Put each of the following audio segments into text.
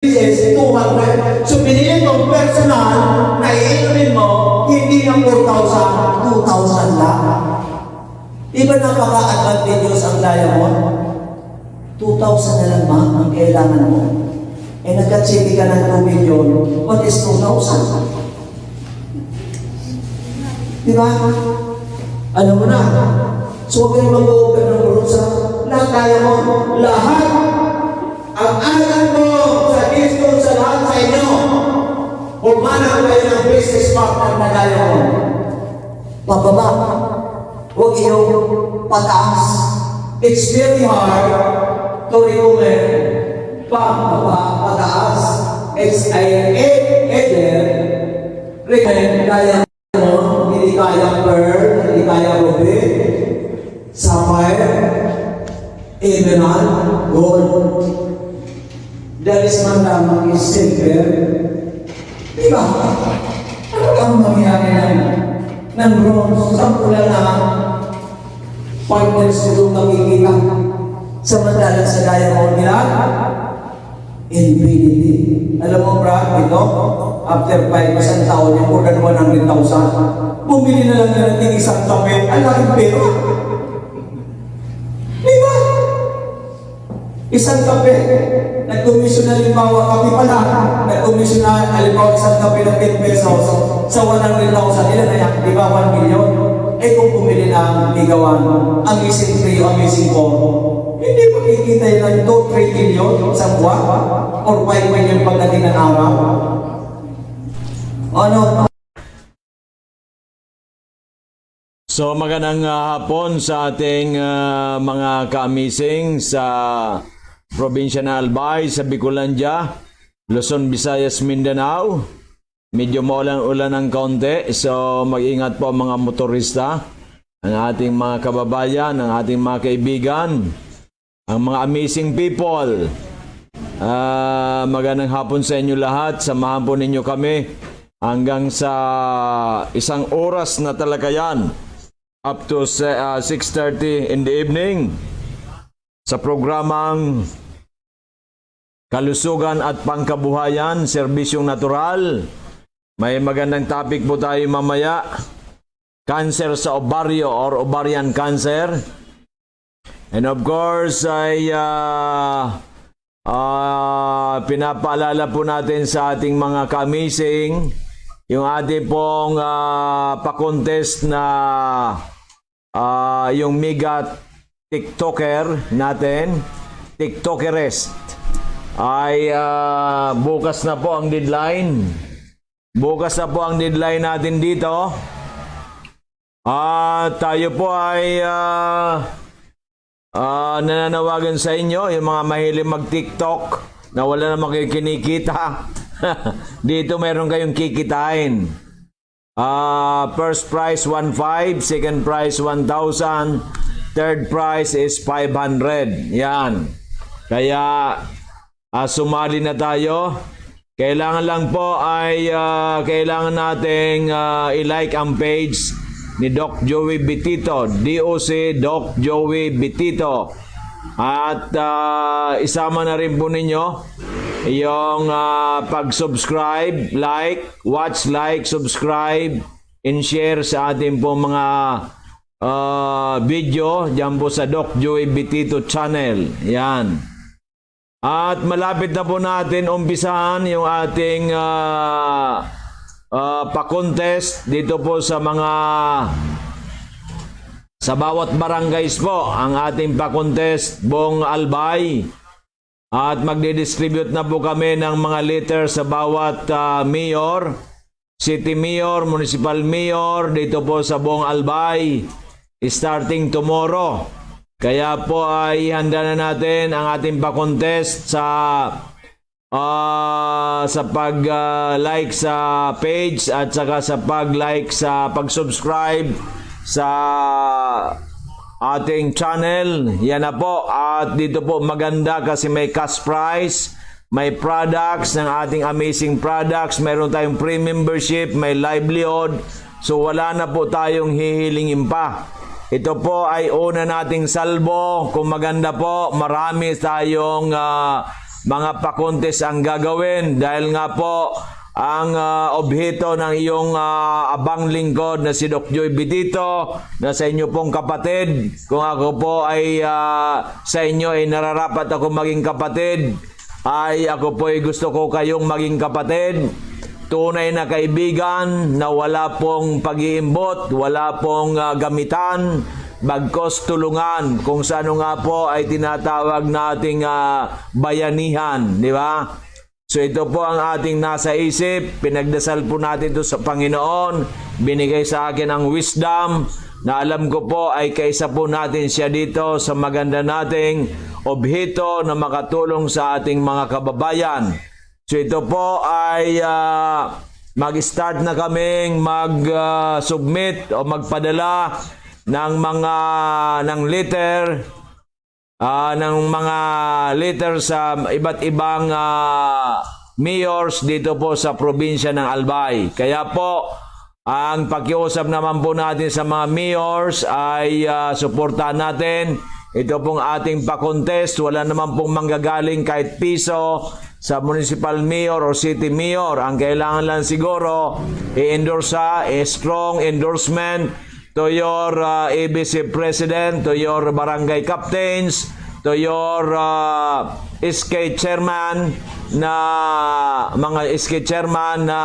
is 200. So, binili mong personal na iinumin mo, hindi na 4,000, 2,000 lang. Di ba napaka-advantageous ang diamond? 2,000 na lang ba ang kailangan mo? Eh, nagkatsiki ka ng 2 million, what is 2,000? Di ba? Alam mo na. So, huwag kayo mag-o-open ng bulsa. Lahat diamond, lahat. Ang alam mo sa Kristo sa lahat sa inyo, humanap kayo ng business partner na diamond. Pababa. Huwag iyong pataas. It's very hard to recommend pataas. It's either recommend diamond, hindi kaya pearl, hindi kaya ruby, sapphire, emerald, gold. Dahil man lamang is silver. Diba? Ano ang mangyari ng bronze? Sampula na partners ko makikita. Samantalang sa diamond nila, infinity. Alam mo, Brad, ito, after 5 isang taon, yung more than 100,000, bumili na lang na ng isang tabi, ang laking pera. Diba? Isang kape, nag-commission na limbawa, kape pala, nag-commission na halimbawa isang kape ng 10 pesos sa 100,000, ilan na yan? Di ba 1 million? Eh kung pumili ng ligawan, amazing 3, amazing 4, hindi makikita yun ng 2-3 million sa buwan or 5 million pagdating ng araw. Ano? So magandang hapon sa ating mga ka-amazing sa probinsya ng Albay, sa Bicolandia, Luzon, Visayas, Mindanao. Medyo maulan-ulan ng kaunti, so mag-ingat po mga motorista, ang ating mga kababayan, ang ating mga kaibigan, ang mga amazing people. Magandang hapon sa inyo lahat. Samahan po ninyo kami hanggang sa 1 oras na talakayan up to 6:30 in the evening sa programang Kalusugan at Pangkabuhayan, Serbisyong Natural. May magandang topic po tayo mamaya. Cancer sa ovaryo or ovarian cancer. And of course, ay pinapaalala po natin sa ating mga ka-amazing yung ating pong pa-contest na yung mega TikToker natin, TikTokerest, ay bukas na po ang deadline. Bukas na po ang deadline natin dito. Tayo po ay nananawagan sa inyo, yung mga mahilig mag-TikTok na wala namang kayo kinikita. Dito meron kayong kikitain. First prize 1,500, second prize 1,000, third prize is 500. Yan. Kaya sumali na tayo. Kailangan lang po ay kailangan nating i-like ang page ni Doc Joey Bitito, DOC Doc Joey Bitito. At isama na rin po ninyo yung pag-subscribe, like, watch, like, subscribe, and share sa ating po mga video dyan po sa Doc Joey Bitito channel. Yan. At malapit na po natin umpisahan yung ating pa-contest dito po sa bawat barangays po, ang ating pa-contest buong Albay. At magdi-distribute na po kami ng mga liter sa bawat mayor, city mayor, municipal mayor dito po sa buong Albay starting tomorrow. Kaya po ay handa na natin ang ating pa-contest sa pag-like sa page at saka sa pag-like sa pag-subscribe sa ating channel. Yan na po. At dito po maganda kasi may cash prize, may products ng ating amazing products, meron tayong free membership, may livelihood. So wala na po tayong hihilingin pa. Ito po ay una nating salbo. Kung maganda po, marami tayong mga pakontes ang gagawin dahil nga po ang objeto ng iyong abang lingkod na si Doc Joy Bitito na sa inyo pong kapatid. Kung ako po ay sa inyo ay nararapat ako maging kapatid, ay ako po ay gusto ko kayong maging kapatid. Tunay na kaibigan na wala pong pag-iimbot, wala pong gamitan, bagkos tulungan kung saan nga po ay tinatawag nating bayanihan, di ba? So ito po ang ating nasa isip, pinagdasal po natin ito sa Panginoon, binigay sa akin ang wisdom na alam ko po ay kaisa po natin siya dito sa maganda nating objeto na makatulong sa ating mga kababayan. So ito po ay mag-start na kaming mag-submit o magpadala ng mga letter sa iba't ibang mayors dito po sa probinsya ng Albay. Kaya po ang pakiusap naman po natin sa mga mayors ay suportahan natin. Ito pong ating pa-contest, wala naman pong manggagaling kahit piso sa municipal mayor or city mayor. Ang kailangan lang siguro i-endorse a strong endorsement to your ABC president, to your barangay captains, to your SK chairman na mga SK chairman na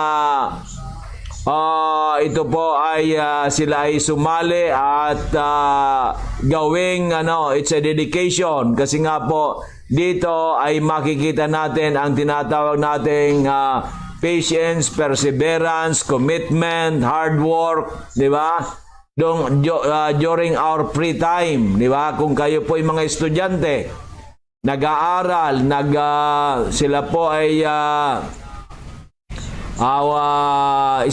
ito po ay sila ay sumali at gawing it's a dedication kasi nga po dito ay makikita natin ang tinatawag nating patience, perseverance, commitment, hard work, di ba? During our free time, di ba? Kung kayo po ay mga estudyante, nag-aaral, sila po ay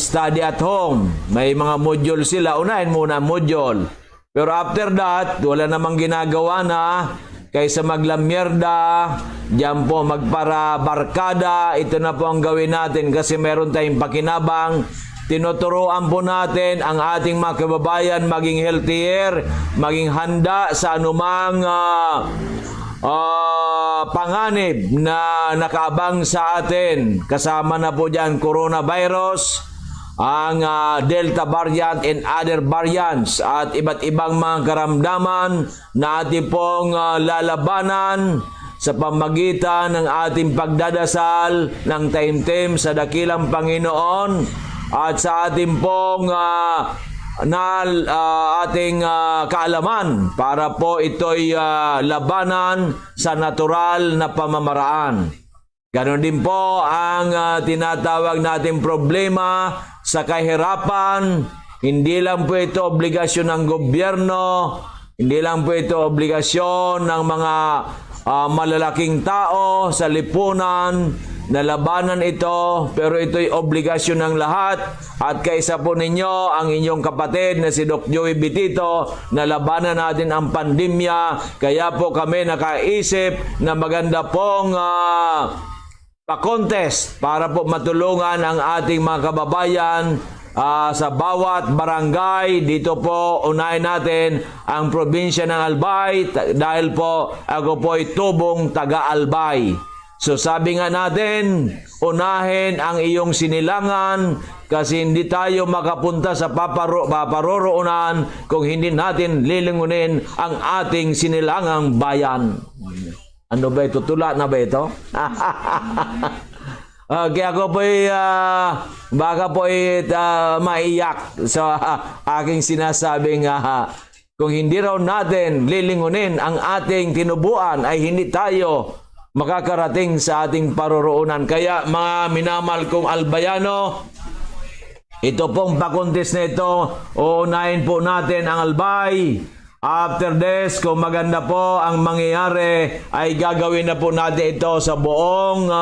study at home. May mga module sila. Unahin muna module. Pero after that, wala namang ginagawa na kaysa maglamyerda, diyan po magpara barkada. Ito na po ang gawin natin kasi meron tayong pakinabang. Tinuturuan po natin ang ating mga kababayan maging healthier, maging handa sa anumang panganib na nakaabang sa atin. Kasama na po dyan coronavirus, ang Delta variant and other variants at iba't ibang mga karamdaman na ating pong lalabanan sa pamagitan ng ating pagdadasal ng taimtim sa dakilang Panginoon at sa ating pong ating kaalaman para po ito'y labanan sa natural na pamamaraan. Ganon din po ang tinatawag nating problema sa kahirapan. Hindi lang po ito obligasyon ng gobyerno, hindi lang po ito obligasyon ng mga malalaking tao sa lipunan na labanan ito, pero ito'y obligasyon ng lahat at kaisa po ninyo ang inyong kapatid na si Doc Joey Bitito na labanan natin ang pandemya. Kaya po kami nakaisip na maganda pong pa-contest para po matulungan ang ating mga kababayan sa bawat barangay. Dito po unahin natin ang probinsya ng Albay dahil po ako po ay tubong taga-Albay. So sabi nga natin, unahin ang iyong sinilangan kasi hindi tayo makapunta sa paparoroonan kung hindi natin lilingunin ang ating sinilangang bayan. Ano ba ito? Tula na ba ito? Kaya ako po baka po maiyak sa aking sinasabing kung hindi raw natin lilingunin ang ating tinubuan ay hindi tayo makakarating sa ating paroroonan. Kaya mga minamahal kong Albayano, ito pong pa-contest na ito, uunahin po natin ang Albay. After this, kung maganda po ang mangyayari, ay gagawin na po natin ito sa buong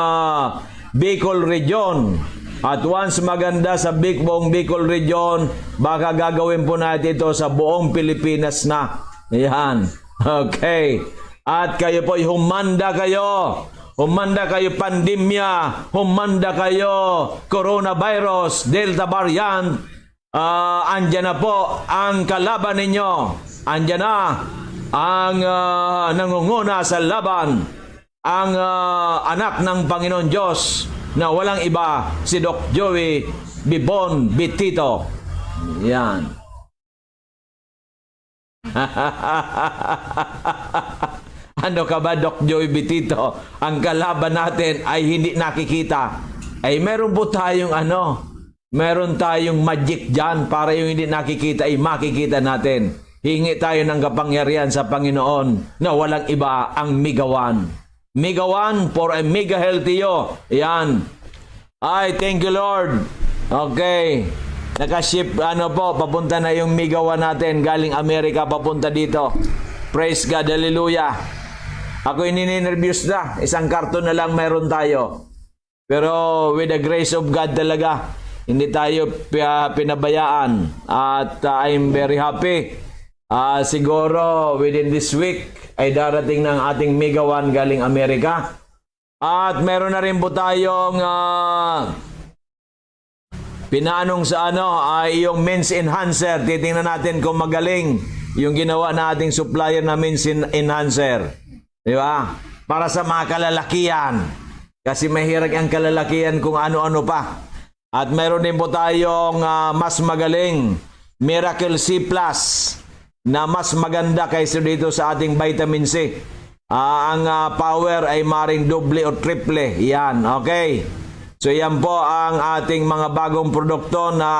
Bicol Region. At once maganda sa buong Bicol Region, baka gagawin po natin ito sa buong Pilipinas na. Ayan. Okay. At kayo po, humanda kayo pandemya, humanda kayo coronavirus, Delta variant. Andyan na po ang kalaban ninyo. Andyan na ang nangunguna sa laban. ang anak ng Panginoon Diyos na walang iba, si Doc Joey Bibon Bitito. Yan. Ano ka ba, Doc Joey Bitito? Ang kalaban natin ay hindi nakikita. Ay meron po tayong meron tayong magic dyan para yung hindi nakikita ay makikita natin. Hingi tayo ng kapangyarihan sa Panginoon na walang iba ang Migawan. Migawan for a mega healthy you. Yan. Ay, thank you Lord. Okay. Nakaship, papunta na yung Migawan natin galing Amerika papunta dito. Praise God, hallelujah. Ako ininervyos na. Isang karton na lang meron tayo. Pero with the grace of God talaga, hindi tayo pinabayaan. At I'm very happy. Siguro within this week ay darating ng ating Migawan galing Amerika. At meron na rin po tayong pinanong sa ay yung Means Enhancer. Titingnan natin kung magaling yung ginawa na ating supplier na Means Enhancer. Di ba? Para sa mga kalalakihan. Kasi mahirap ang kalalakihan kung ano-ano pa. At meron din po tayong mas magaling Miracle C Plus na mas maganda kaysa dito sa ating vitamin C. Ang power ay maring doble o triple. Yan, okay. So yan po ang ating mga bagong produkto na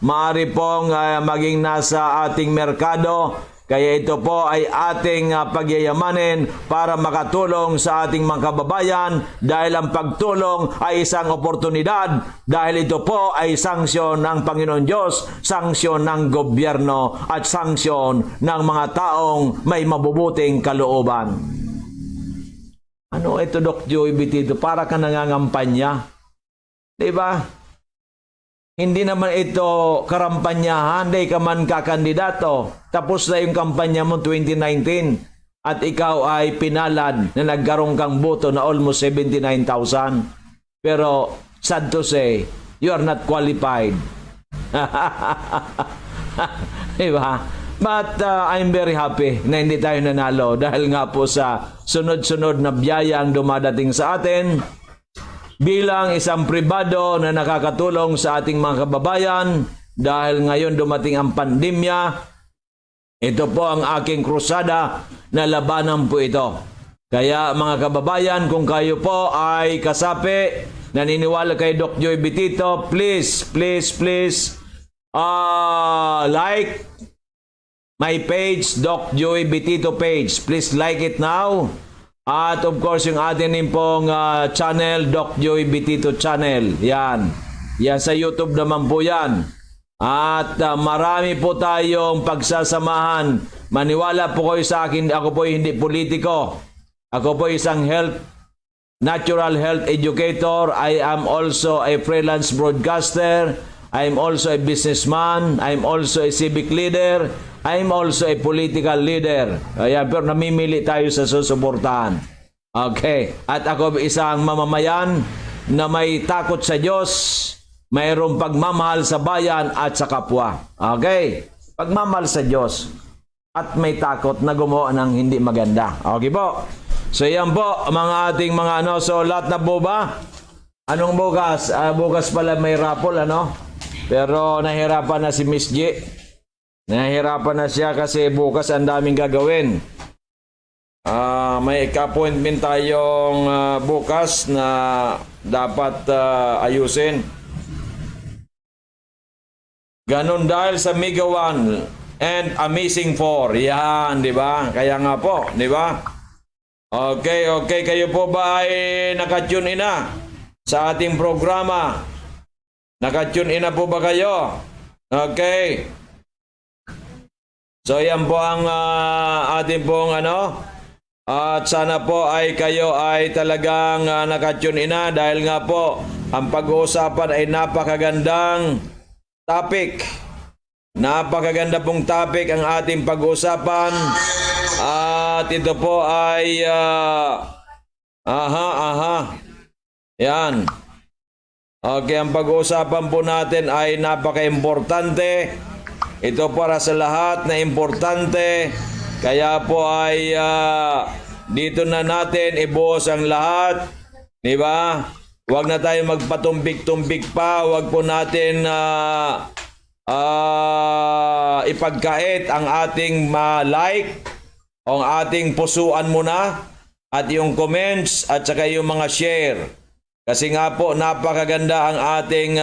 maaari pong maging nasa ating merkado. Kaya ito po ay ating pagyayamanin para makatulong sa ating mga kababayan dahil ang pagtulong ay isang oportunidad dahil ito po ay sanksyon ng Panginoon Diyos, sanksyon ng gobyerno at sanksyon ng mga taong may mabubuting kalooban. Ano ito, Doc Joey Bitito? Para ka nangangampanya. Diba? Hindi naman ito karampanyahan, hindi ka man kakandidato. Tapos na yung kampanya mo 2019 at ikaw ay pinalad na nagkaroon kang boto na almost 79,000. Pero sad to say, you are not qualified. Diba? But I'm very happy na hindi tayo nanalo dahil nga po sa sunod-sunod na biyaya ang dumadating sa atin. Bilang isang pribado na nakakatulong sa ating mga kababayan dahil ngayon dumating ang pandemya, ito po ang aking krusada na labanan po ito. Kaya mga kababayan, kung kayo po ay kasapi, naniniwala kay Doc Joey Bitito, please like my page, Doc Joey Bitito page. Please like it now. At of course, yung atin din pong channel, Doc Joey Bitito channel. Yan. Yan sa YouTube naman po yan. At marami po tayong pagsasamahan. Maniwala po kayo sa akin, ako po hindi politiko. Ako po isang natural health educator. I am also a freelance broadcaster. I am also a businessman. I am also a civic leader. I am also a political leader. Ayan, pero namimili tayo sa susuportahan. Okay. At ako isang mamamayan na may takot sa Diyos, mayroong pagmamahal sa bayan at sa kapwa. Okay. Pagmamahal sa Diyos at may takot na gumawa ng hindi maganda. Okay po. So yan po, mga ating mga So lahat na po ba? Anong bukas? Bukas pala may raffle, Pero nahirapan na si Miss G. Nahihirapan na siya kasi bukas ang daming gagawin. May appointment tayong bukas na dapat ayusin. Ganon dahil sa Migawan and Amazing 4. Yan, di ba? Kaya nga po, di ba? Okay. Kayo po ba ay nakatune in na sa ating programa? Nakatune in na po ba kayo? Okay. So yan po ang ating pong at sana po ay kayo ay talagang nakatune in na dahil nga po ang pag-uusapan ay napakagandang topic. Napakaganda pong topic ang ating pag-uusapan at ito po ay yan. Okay, ang pag-uusapan po natin ay napaka-importante. Ito para sa lahat na importante. Kaya po ay dito na natin ibuhos ang lahat. Di ba? Huwag na tayo magpatumbik-tumbik pa. Huwag po natin ipagkait ang ating like, ang ating pusuan muna, at yung comments, at saka yung mga share. Kasi nga po, napakaganda ang ating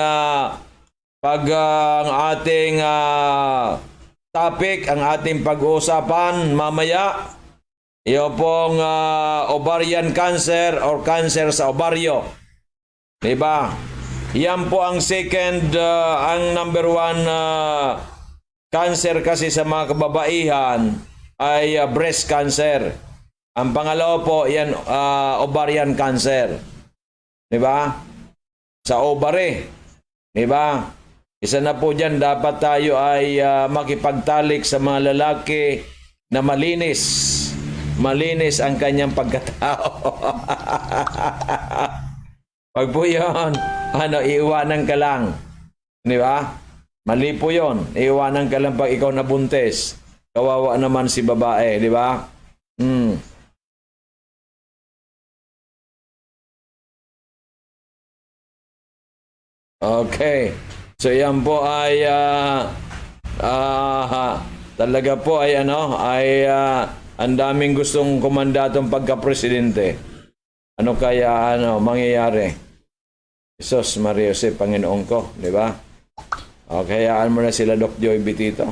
topic, ang ating pag-uusapan mamaya. Yung pong ovarian cancer or cancer sa ovaryo. Diba? Yan po ang second, ang number one cancer kasi sa mga kababaihan ay breast cancer. Ang pangalawa po, yan ovarian cancer. Diba? Sa ovary. Diba? Isa na po dyan, dapat tayo ay makipagtalik sa mga lalaki na malinis. Malinis ang kanyang pagkatao. Pag po yun, iiwanan ka lang. Di ba? Mali po yun. Iiwanan ka lang pag ikaw nabuntis. Kawawa naman si babae. Di ba? Okay. So yan po ay talaga po ay ang daming gustong kumandatong pagka-presidente. Ano kaya mangyayari? Jesus Maria Jose, Panginoon ko, di ba? Okay, hayaan mo na sila Doc Joy Bitito.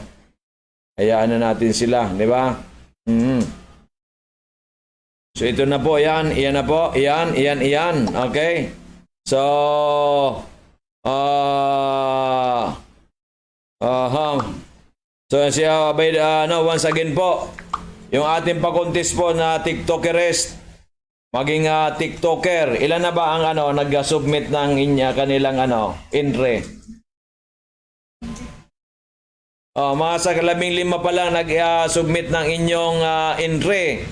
Hayaan na natin sila, di ba? So ito na po, yan na po, yan. Okay? So so siya once again po, yung ating pakuntis po na TikTokerist, maging TikToker, ilan na ba ang nag-submit ng kanilang entry? Mga sa 15 pa lang nag-submit ng inyong entry.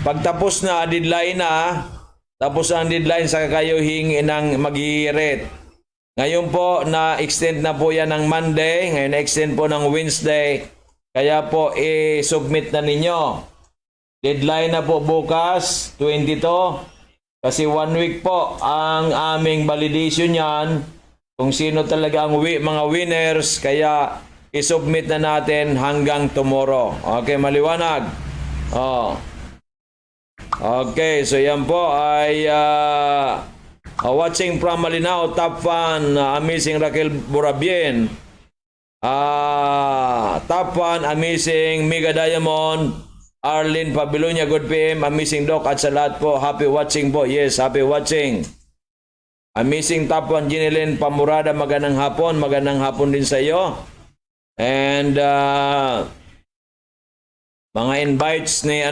Pagtapos na, deadline na, tapos ang deadline sa kayo hingi ng mag-i-rate. Ngayon po, na-extend na po yan ng Monday, ngayon na-extend po ng Wednesday, kaya po i-submit na ninyo. Deadline na po bukas, 22, kasi 1 week po ang aming validation yan, kung sino talaga ang mga winners, kaya i-submit na natin hanggang tomorrow. Okay, maliwanag? Okay, so yan po ay watching from Malinao, top fan, amazing Raquel Burabien. Top fan, amazing Mega Diamond, Arlene Pabilonia, good PM, amazing Doc, at sa lahat po, happy watching po. Yes, happy watching. Amazing top fan, Ginilyn Pamurada, magandang hapon din sa iyo. And mga invites ni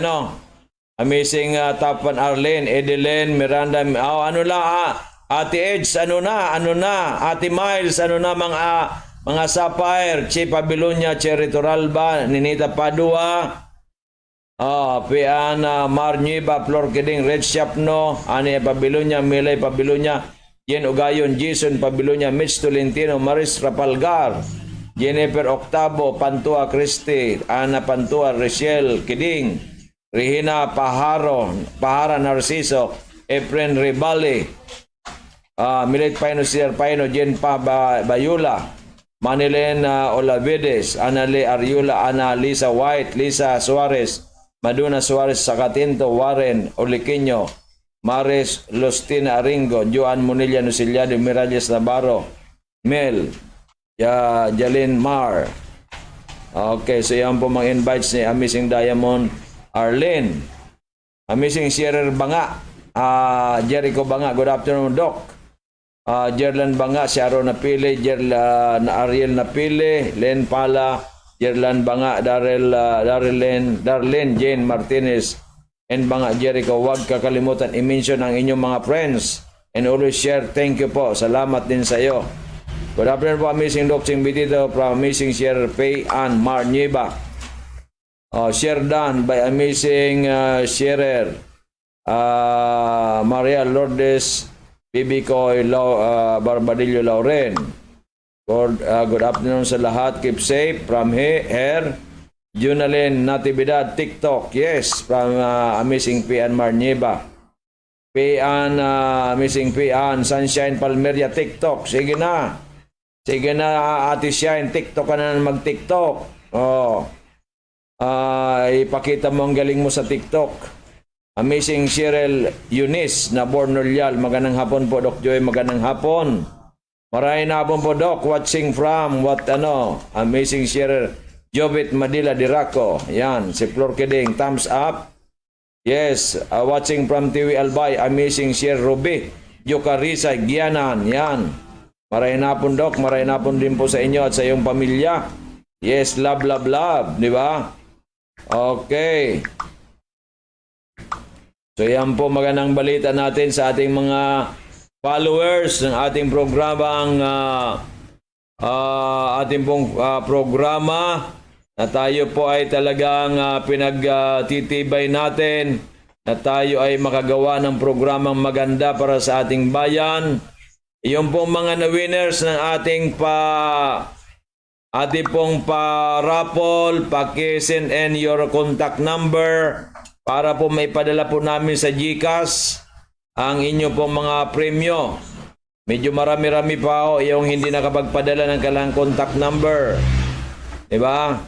amazing top fan Arlene, Edeline, Miranda, Ate Edge, Ate Miles, mga Sapphire, Che Pabilonia, Cherry Toralba, Ninita Padua, Piana, Mar Niba, Flor Keding, Red Shapno, Ani Pabilonia, Milay Pabilonia, Jen Ugayon, Jason Pabilonia, Mitch Tolentino, Maris Rapalgar, Jennifer Octavo, Pantua Christie, Ana Pantua, Rachel Keding, Regina Pahara Narciso, Efren Ribali, Milet Paino, Sir Paino, Jen Bayula, Manilen Olavides, Anale Ariula, Ana Lisa White, Lisa Suarez, Maduna Suarez Sakatinto, Warren Oliqueño, Maris Lostina Aringo, Joan Munilla Nusilyado, Miralles Navarro, Mel, Jalin Mar. Okay, so yan po mga invites ni Amazing Diamond Arlene, Amazing Shearer Banga, Jericho Banga, good afternoon Doc. Jerlan Banga, Sharon Napili, Ariel Napili, Len Pala, Jerlan Banga, Darlene, Jane Martinez, and Banga Jericho. Huwag kakalimutan i-mention ang inyong mga friends and always share. Thank you po. Salamat din sa iyo. Good afternoon po, Amazing Doc Ching Bitito from Amazing Share Pay and Mar Nieba. Share done by Amazing Sharer, Maria Lourdes, Bibi Koy, Barbadillo Lauren. Good afternoon sa lahat. Keep safe from here. Junalyn Natividad, TikTok. Yes, from Amazing Pian Marnieva. Pian, Amazing Pian, Sunshine Palmeria, TikTok. Sige na. Sige na, Ate Shine, TikTok ka na mag-TikTok. Oh. Ipakita mo ang galing mo sa TikTok. Amazing Cheryl Eunice na born Norial. Magandang hapon po, Doc Joy. Magandang hapon. Maraming hapon po, Doc. Watching from Amazing Cheryl Jobit Madila Diraco. Yan, si Flor Keding. Thumbs up. Yes, watching from TV Albay. Amazing Cheryl Ruby Jokarisa Gianan. Yan. Maraming hapon, Doc. Maraming hapon din po sa inyo at sa iyong pamilya. Yes, love, love, love. Di ba? Okay. So yan po magandang balita natin sa ating mga followers ng ating programang programa na tayo po ay talagang pinagtitibay natin na tayo ay makagawa ng programang maganda para sa ating bayan. Yung pong mga na-winners ng ating pong pa-raffle, paki-send in your contact number para po maipadala po namin sa GCash ang inyo pong mga premyo. Medyo marami-rami pa ho yung hindi nakapagpadala ng kailangang contact number. Diba?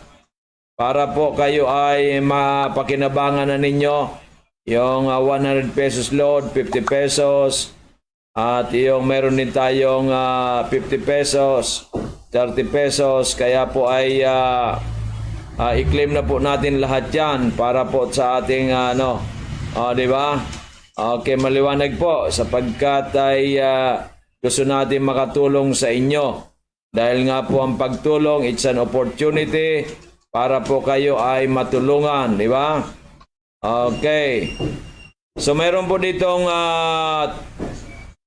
Para po kayo ay mapakinabangan na ninyo yung 100 pesos load, 50 pesos, at yung meron din tayong 50 pesos, 30 pesos. Kaya po ay i-claim na po natin lahat yan para po sa ating di ba? Okay, maliwanag po sapagkat ay gusto natin makatulong sa inyo. Dahil nga po ang pagtulong, it's an opportunity para po kayo ay matulungan, di ba? Okay. So mayroon po ditong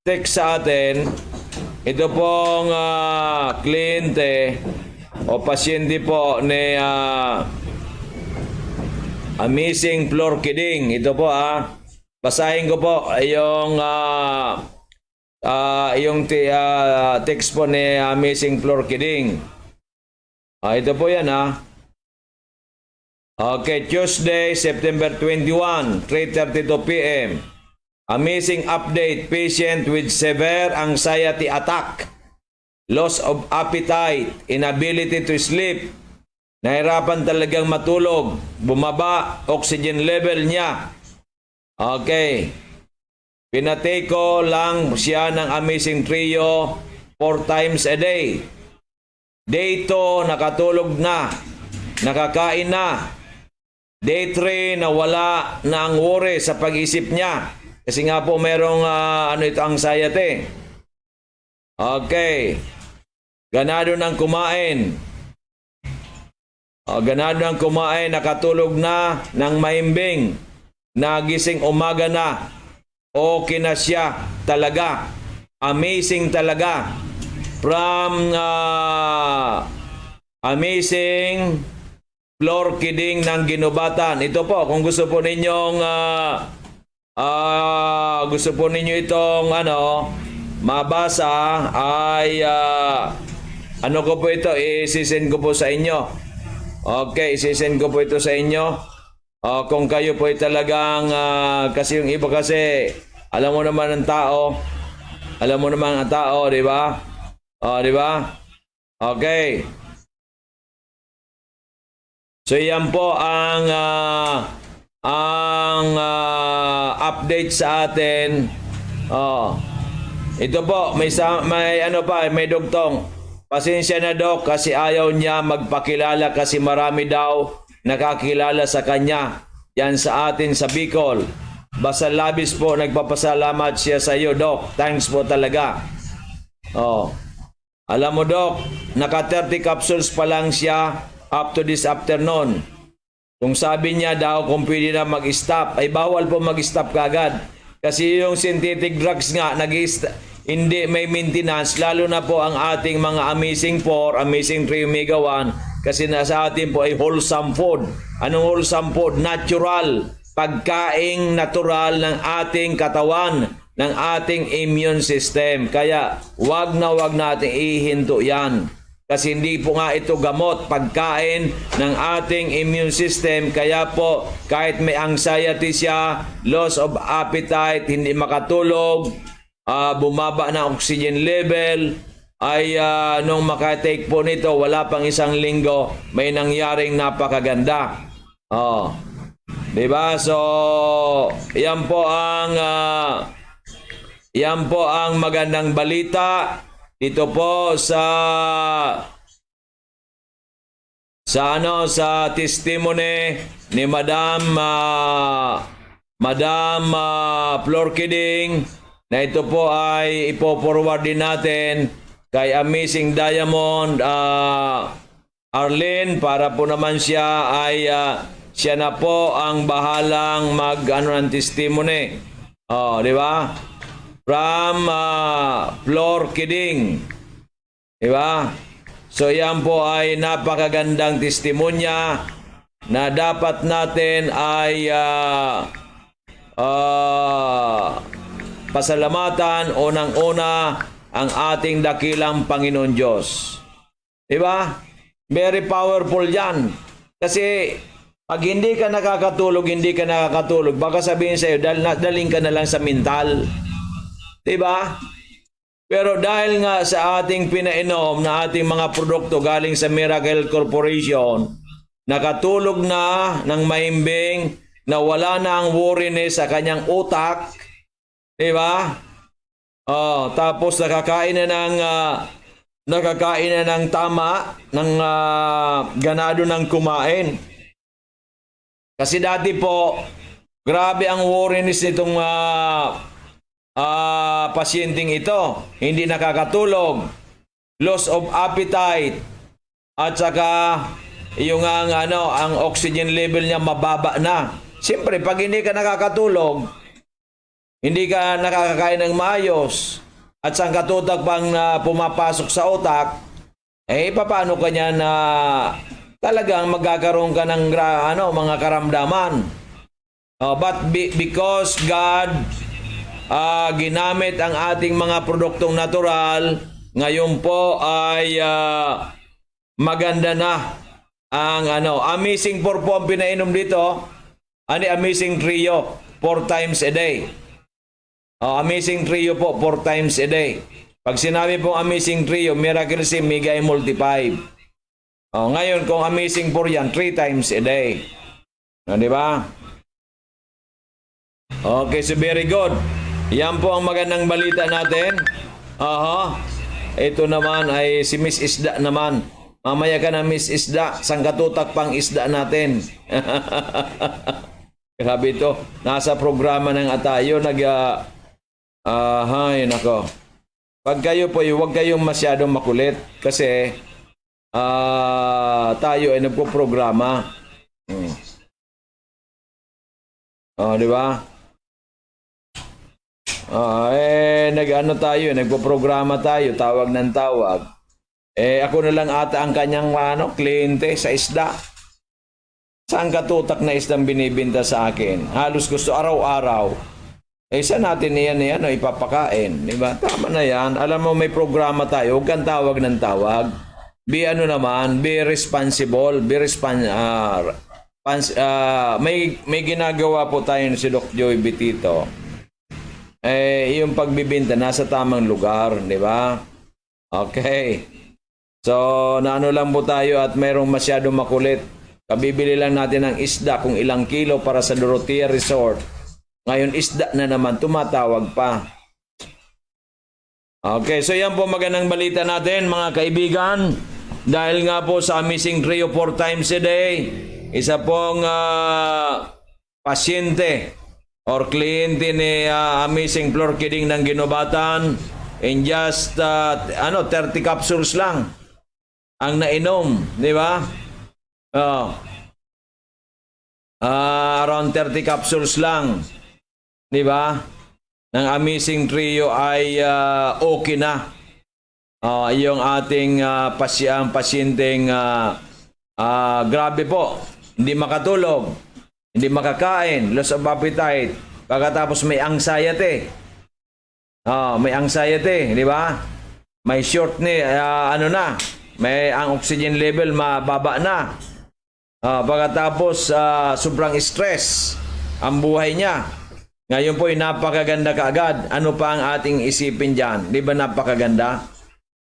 text sa atin. Ito pong kliyente o pasyente po ni Amazing Flor Keding. Ito po basahin ko po yung text po ni Amazing Flor Keding. Ito po yan Okay, Tuesday, September 21, 3:32 p.m. Amazing update, patient with severe anxiety attack, loss of appetite, inability to sleep, nahirapan talagang matulog, bumaba oxygen level niya. Okay. Pinatake ko lang siya ng Amazing Trio 4 times a day. Day 2, nakatulog na, nakakain na. Day 3, nawala na ang worry sa pag-isip niya. Kasi nga po merong anxiety. Okay. Ganado ng kumain. Ganado ng kumain, nakatulog na ng mahimbing. Nagising umaga na. Okay na siya talaga. Amazing talaga. From Amazing Flor Keding ng Ginubatan. Ito po, kung gusto po ninyong itong mabasa ay ko po ito, isisend ko po sa inyo. Okay, isisend ko po ito sa inyo. Kung kayo po ay talagang kasi yung iba kasi alam mo naman ang tao, di ba? Di ba? Okay. So yan po ang update sa atin. Ito po, may dugtong. Pasensya na, Doc, kasi ayaw niya magpakilala kasi marami daw nakakilala sa kanya. Yan sa atin sa Bicol. Basta labis po, nagpapasalamat siya sa iyo, Doc. Thanks po talaga. Alam mo, Doc, naka 30 capsules pa lang siya up to this afternoon. Kung sabi niya daw kung pwede na mag-stop, ay bawal po mag-stop kagad. Kasi yung synthetic drugs nga, hindi may maintenance, lalo na po ang ating mga Amazing 4, Amazing 3 Omega 1, kasi nasa atin po ay wholesome food. Anong wholesome food? Natural. Pagkaing natural ng ating katawan, ng ating immune system. Kaya wag na wag natin ihinto yan. Kasi hindi po nga ito gamot, pagkain ng ating immune system. Kaya po, kahit may anxiety siya, loss of appetite, hindi makatulog, bumaba na oxygen level, ay nung makatake po nito, wala pang isang linggo, may nangyaring napakaganda. Oh. Diba? So, yan po ang magandang balita dito po sa testimony ni Madam Flor Kiding, na ito po ay ipo-forward din natin kay Amazing Diamond Arlene, para po naman siya ay siya na po ang bahalang ng testimony. Oh, di ba? From Flor Kiding. Di ba? So yan po ay napakagandang testimonya na dapat natin ay pasalamatan unang-una ang ating dakilang Panginoon Diyos. Di ba? Very powerful yan. Kasi pag hindi ka nakakatulog, baka sabihin sa'yo, daling ka na lang sa mental. Diba? Pero dahil nga sa ating pinainom na ating mga produkto galing sa Miracle Corporation, nakatulog na ng mahimbing, na wala na ang worriness sa kanyang utak. Diba? Oh, tapos nakakain na ng tama, ng ganado ng kumain. Kasi dati po, grabe ang worriness nitong pasyenteng ito. Hindi nakakatulog, loss of appetite, at saka yung ang oxygen level niya mababa na. Siyempre, pag hindi ka nakakatulog, hindi ka nakakakain ng maayos, at saan katutak pang pumapasok sa utak, paano ka niya na talagang magkakaroon ka ng mga karamdaman. But because God ginamit ang ating mga produktong natural, ngayon po ay maganda na ang Amazing 4 po ang pinainom dito. Amazing Trio 4 times a day. Amazing Trio po 4 times a day. Pag sinabi pong Amazing Trio, Miracle Sim, Mega Multi-5. Ngayon kung Amazing 4 yan, 3 times a day. Di ba? Okay, so very good. Yan po ang magandang balita natin. Ito naman ay si Miss Isda naman. Mamaya ka na, Miss Isda. Sangkatutak pang isda natin. Grabe ito. Nasa programa ng Atayo. Ay, nako. Pag kayo po, huwag kayong masyadong makulit. Kasi tayo ay nagpo-programa. Di ba? Nagpo-programa tayo, tawag ng tawag. Ako na lang ata ang kanyang kliyente sa isda. Saan katutak na isdang binibinta sa akin? Halos gusto araw-araw. Saan natin yan ipapakain? Diba? Tama na yan. Alam mo, may programa tayo. Huwag kang tawag ng tawag. Be responsible. May ginagawa po tayo si Doc Joey Betito. Yung pagbibinta nasa tamang lugar, di ba? Okay. So, lang po tayo at mayroong masyadong makulit. Kabibili lang natin ng isda kung ilang kilo para sa Dorotea Resort. Ngayon, isda na naman, tumatawag pa. Okay, so yan po magandang balita natin, mga kaibigan. Dahil nga po sa Amazing Trio 4 times a day, isa pong pasyente or kliyente ni Amazing Flor Kiding ng Ginobatan, in just 30 capsules lang ang nainom, di ba? Around 30 capsules lang, di ba? Ng Amazing Trio ay okay na. Yung ating pasyenteng grabe po, hindi makatulog, hindi makakain, loss of appetite, pagkatapos may anxiety. May anxiety, di ba? May short May ang oxygen level mababa na. Pagkatapos sobrang stress ang buhay niya. Ngayon po ay napakaganda kaagad. Ano pa ang ating isipin dyan? Di ba napakaganda?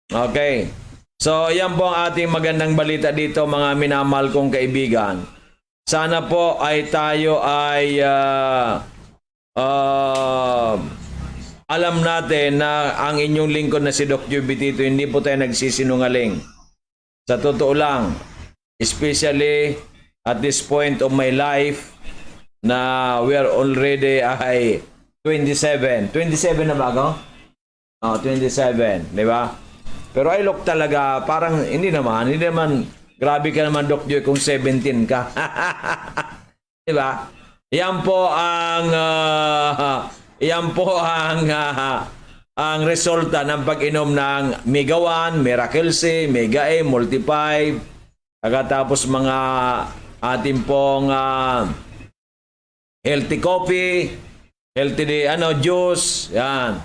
Okay. So, yan po ang ating magandang balita dito, mga minamahal kong kaibigan. Sana po ay tayo ay alam natin na ang inyong lingkod na si Doc Joy Bitito, hindi po tayo nagsisinungaling. Sa totoo lang, especially at this point of my life, na we are already ay 27. 27 na ba ako? 27, di ba? Pero I look talaga, parang hindi naman, grabe ka naman Doc Joy kung 17 ka. Di ba? Yan po ang resulta ng pag-inom ng Mega 1, Miracle C, Mega A, Multiply, pagkatapos mga ating pong healthy coffee, healthy juice, yan.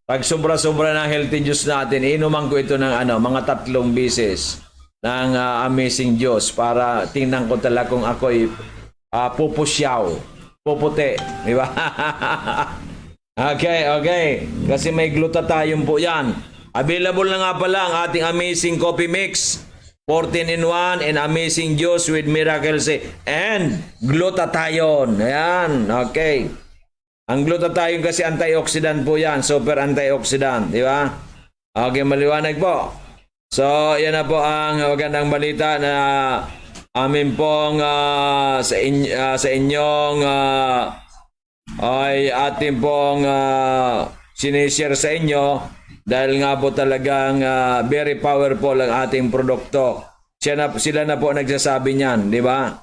Pag sobra-sobra ng healthy juice natin, inuman ko ito ng mga 3 beses ng amazing juice para tingnan ko talaga kung ako'y pupusyaw, puputi, di ba? Okay. Kasi may glutathione po yan. Available na nga pala ang ating amazing coffee mix. 14-in-1 and amazing juice with Miracle C and glutathione. Ayan, okay. Ang glutathione kasi antioxidant po yan. Super antioxidant, di ba? Okay, maliwanag po. So, yan na po ang magandang balita na amin pong sa inyong ay ating pong sinishare sa inyo dahil nga po talagang very powerful ang ating produkto. Sila na po nagsasabi niyan, di ba?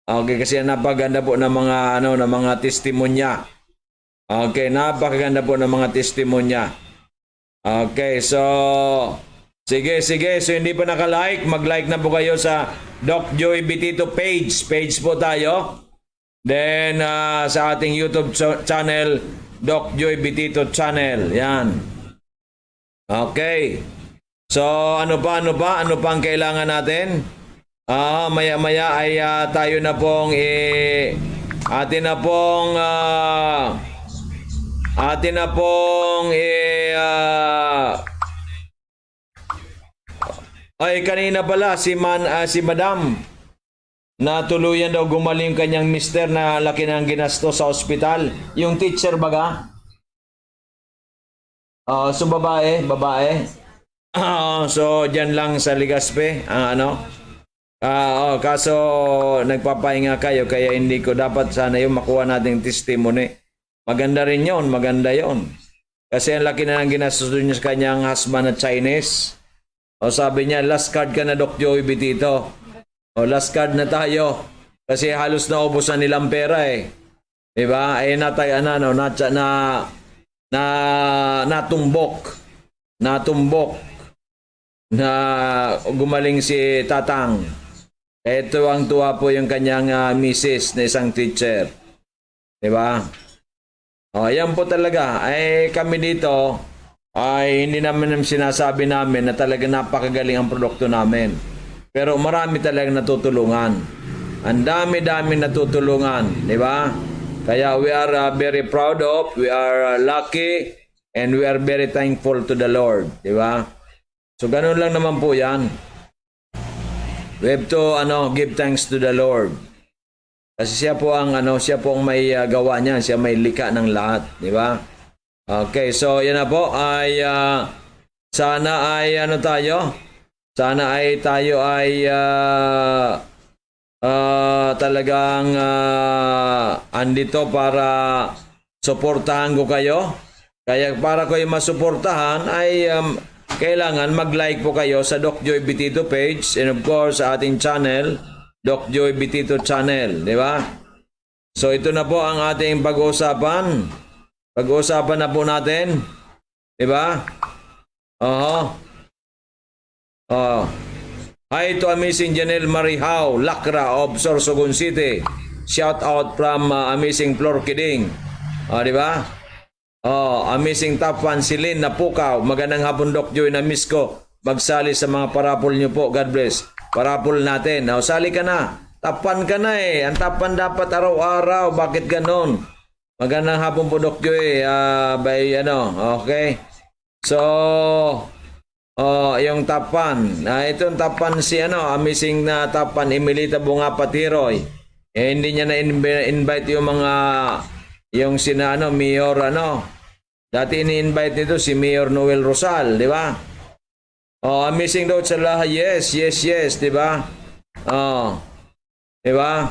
Okay, kasi napaganda po ng mga ng mga testimonya. Okay, napakaganda po ng mga testimonya. Okay, so sige. So hindi pa naka-like, mag-like na po kayo sa Doc Joy Bitito page po tayo. Then sa ating YouTube channel, Doc Joy Bitito channel. Yan. Okay. So ano pa ang kailangan natin? Maya-maya ay tayo na pong atin na pong ay kanina pala si Madam na tuluyan daw gumaling kanyang mister na laki ng ginasto sa ospital. Yung teacher baga? So babae. So diyan lang sa Legazpi, kaso nagpapahinga kayo kaya hindi ko dapat sana yung makuha nating testimony. Maganda rin yon, maganda yon. Kasi ang laki na ng ginastos niya sa kanyang husband na Chinese. Sabi niya, last card ka na Doc Joy Bitito. Last card na tayo. Kasi halos naubos na nilang pera eh. Diba? Natumbok na gumaling si Tatang. Ito ang tuwa po yung kanyang misis na isang teacher. Diba? Yan po talaga. Kami dito ay hindi naman sinasabi namin na talaga napakagaling ang produkto namin. Pero marami talagang natutulungan. Ang dami-dami natutulungan, di ba? Kaya we are very proud of, we are lucky, and we are very thankful to the Lord, di ba? So ganun lang naman po yan. We have to give thanks to the Lord. Kasi siya po ang may gawa niyan, siya may likha ng lahat, di ba? Okay, so yan na po ay sana ay tayo ay talagang andito para suportahan ko kayo. Kaya para ko masuportahan ay kailangan mag-like po kayo sa Doc Joy Bitito page and of course sa ating channel, Doc Joy Bitito channel, di ba? So ito na po ang ating pag-uusapan. Pag-uusapan na po natin. Diba? Hi to amazing Janelle Marihao, Lakra of Sorsogon City. Shout out from amazing Flor Kiding. Diba? Amazing top fan si Lynn Napukaw. Magandang hapon Doc Joy, na miss ko magsali sa mga parapol nyo po. God bless. Parapol natin. O, sali ka na. Tapan ka na eh. Ang tapan dapat araw-araw. Bakit ganon? Magandang hapon po, Doc Joy. Okay. So, yung tapan. Itong tapan si amazing na tapan, Emilita Bunga Patiroy. Hindi niya na-invite yung mga, yung sina Mayor Dati ini-invite nito si Mayor Noel Rosal, di ba? Amazing daw sa lahat. Yes, di ba? Di ba?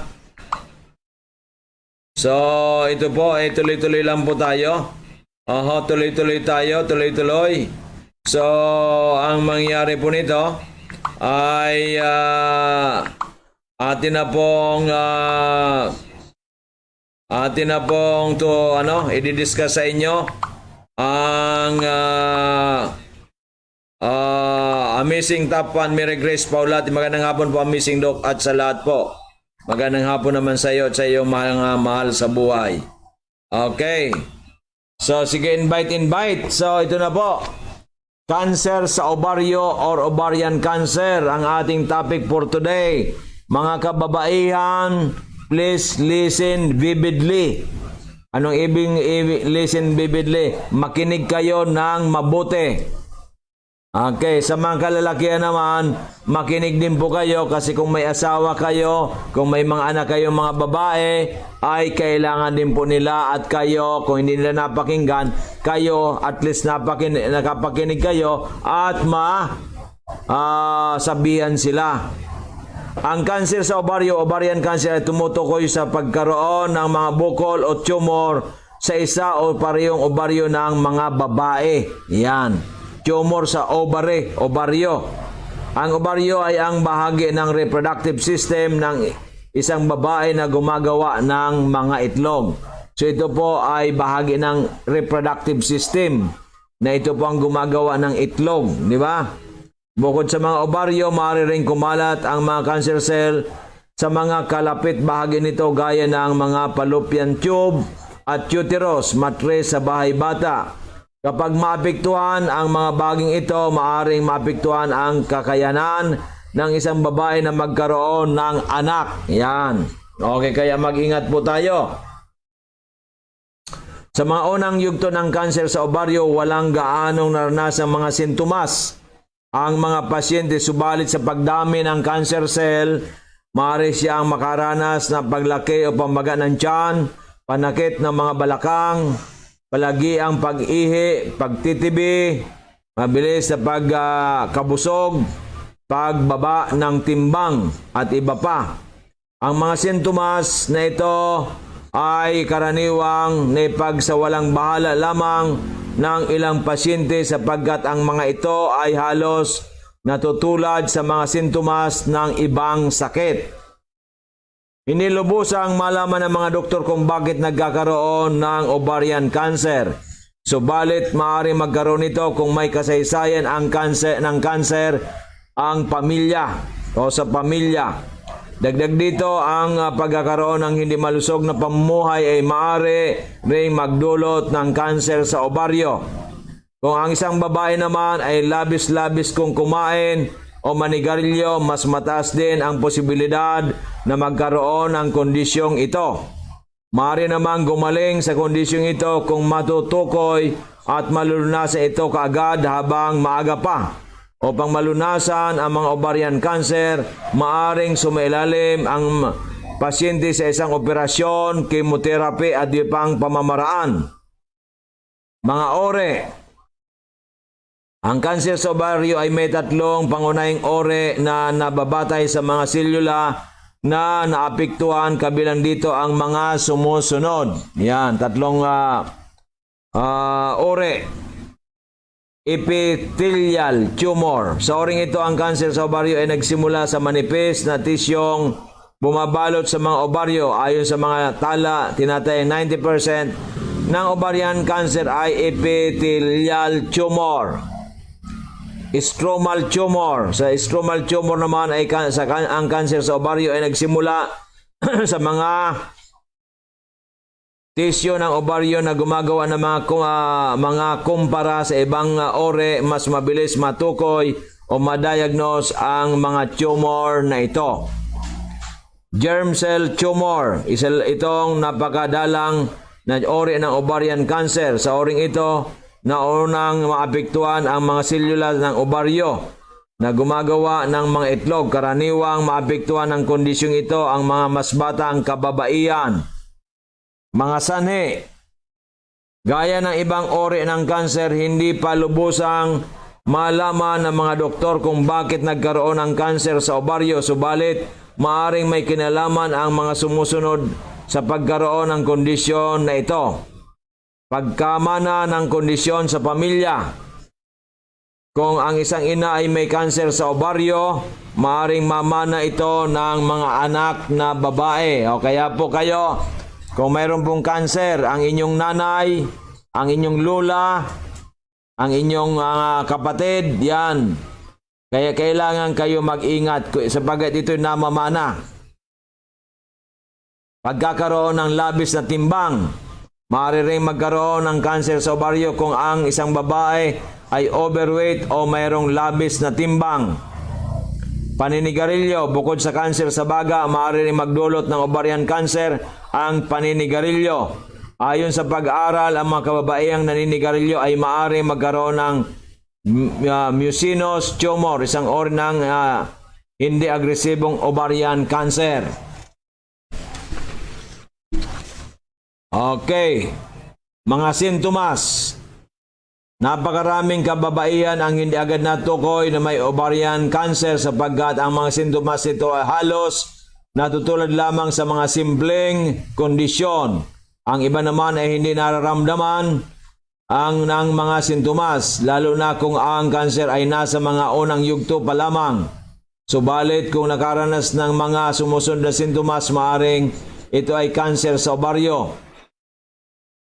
So, ito po, tuloy-tuloy lang po tayo. Tuloy-tuloy tayo, tuloy-tuloy. So, ang mangyari po nito ay atin na pong i-discuss sa inyo ang amazing tapan Mary Grace Paulati. Magandang hapon po, amazing Doc, at sa lahat po. Magandang hapon naman sa iyo at sa iyong mga mahal sa buhay. Okay. So, sige, invite. So, ito na po. Cancer sa ovaryo or ovarian cancer ang ating topic for today. Mga kababaihan, please listen vividly. Anong ibig listen vividly? Makinig kayo ng mabuti. Okay, sa mga kalalakihan naman, makinig din po kayo kasi kung may asawa kayo, kung may mga anak kayong mga babae, ay kailangan din po nila at kayo, kung hindi nila napakinggan, kayo at least nakapakinig kayo at sabihan sila. Ang cancer sa ovaryo, ovarian cancer ay tumutukoy sa pagkaroon ng mga bukol o tumor sa isa o parehong ovaryo ng mga babae. Yan. Tumor sa ovaryo. Ang ovaryo ay ang bahagi ng reproductive system ng isang babae na gumagawa ng mga itlog. So ito po ay bahagi ng reproductive system na ito po ang gumagawa ng itlog, di ba? Bukod sa mga ovaryo, maaari ring kumalat ang mga cancer cell sa mga kalapit bahagi nito gaya ng mga fallopian tube at uterus, matres sa bahay bata. Kapag maapektuhan ang mga baging ito, maaaring maapektuhan ang kakayanan ng isang babae na magkaroon ng anak. Yan. Okay, kaya mag-ingat po tayo. Sa mga unang yugto ng cancer sa ovaryo, walang gaanong naranasang mga sintomas ang mga pasyente, subalit sa pagdami ng cancer cell, maaari siyang makaranas ng paglaki o pambaga ng tiyan, panakit ng mga balakang, palagi ang pag-ihi, pagtitibi, mabilis na pagkabusog, pagbaba ng timbang at iba pa. Ang mga sintomas na ito ay karaniwang naipagsawalang bahala lamang ng ilang pasyente sapagkat ang mga ito ay halos natutulad sa mga sintomas ng ibang sakit. Hindi lubusang malaman ng mga doktor kung bakit nagkakaroon ng ovarian cancer. Subalit maaari magkaroon nito kung may kasaysayan ang cancer ang pamilya o sa pamilya. Dagdag dito ang pagkakaroon ng hindi malusog na pamumuhay ay maaari ring magdulot ng cancer sa ovaryo. Kung ang isang babae naman ay labis-labis kung kumain o manigarilyo, mas mataas din ang posibilidad na magkaroon ng kondisyong ito. Maaari namang gumaling sa kondisyong ito kung matutukoy at malulunasan ito kaagad habang maaga pa. Upang malunasan ang mga ovarian cancer, maaring sumailalim ang pasyente sa isang operasyon, chemotherapy at di pang pamamaraan. Mga ore. Ang cancer sa ovaryo ay may tatlong pangunahing ore na nababatay sa mga selula na naapektuhan, kabilang dito ang mga sumusunod. Yan, tatlong ore. Epithelial tumor. Sa oring ito, ang cancer sa ovaryo ay nagsimula sa manipis na tisyong bumabalot sa mga ovaryo. Ayon sa mga tala, tinatayang 90% ng ovarian cancer ay epithelial tumor. Stromal tumor. Sa stromal tumor naman ay ang cancer sa ovaryo ay nagsimula sa mga tisyo ng ovaryo na gumagawa ng mga kumpara sa ibang ore, mas mabilis matukoy o ma-diagnose ang mga tumor na ito. Germ cell tumor, itong napakadalang na uri ng ovarian cancer. Sa oring ito, naunang maapektuhan ang mga selula ng ovaryo na gumagawa ng mga itlog. Karaniwang maapektuhan ng kondisyong ito ang mga mas batang kababaihan. Mga sanhi, gaya ng ibang uri ng kanser, hindi pa lubusang malaman ng mga doktor kung bakit nagkaroon ng kanser sa ovaryo, subalit maaring may kinalaman ang mga sumusunod sa pagkaroon ng kondisyon na ito. Pagkamana ng kondisyon sa pamilya. Kung ang isang ina ay may kanser sa ovaryo, maaring mamana ito ng mga anak na babae. O kaya po kayo, kung mayroon pong kanser, ang inyong nanay, ang inyong lula, ang inyong kapatid, yan. Kaya kailangan kayo mag-ingat sapagat ito'y namamana. Pagkakaroon ng labis na timbang, maaari ring magkaroon ng kanser sa ovaryo kung ang isang babae ay overweight o mayroong labis na timbang. Paninigarilyo, bukod sa kanser sa baga, maaari ring magdulot ng ovarian cancer ang paninigarilyo. Ayon sa pag-aaral, ang mga kababaihang naninigarilyo ay maaari magkaroon ng mucinous tumor, isang uri ng hindi agresibong ovarian cancer. Okay, mga sintomas. Napakaraming kababaihan ang hindi agad natukoy na may ovarian cancer sapagkat ang mga sintomas nito ay halos natutulad lamang sa mga simpleng kondisyon. Ang iba naman ay hindi nararamdaman ng mga sintomas, lalo na kung ang kanser ay nasa mga unang yugto pa lamang. Subalit kung nakaranas ng mga sumusunod na sintomas, maaring ito ay kanser sa ovaryo.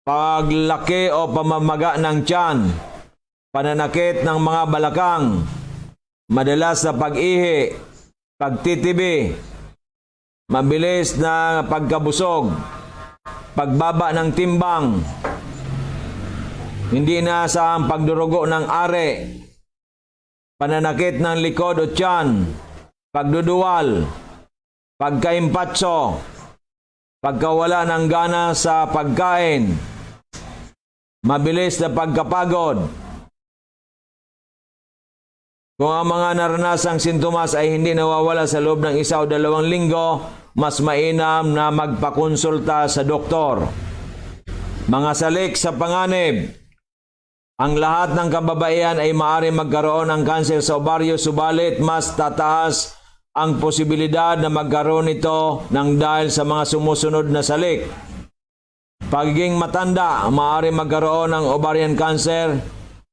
Paglaki o pamamaga ng tiyan, pananakit ng mga balakang, madalas na pag-ihi, pagtitibi, mabilis na pagkabusog, pagbaba ng timbang, hindi inaasahang pagdurugo ng are, pananakit ng likod o tiyan, pagduduwal, pagkaimpatso, pagkawala ng gana sa pagkain, mabilis na pagkapagod. Kung ang mga naranasang sintomas ay hindi nawawala sa loob ng 1 o 2 linggo, mas mainam na magpakonsulta sa doktor. Mga salik sa panganib. Ang lahat ng kababaihan ay maaari magkaroon ng kanser sa ovaryo, subalit mas tataas ang posibilidad na magkaroon ito ng dahil sa mga sumusunod na salik. Pagiging matanda, maaari magkaroon ng ovarian cancer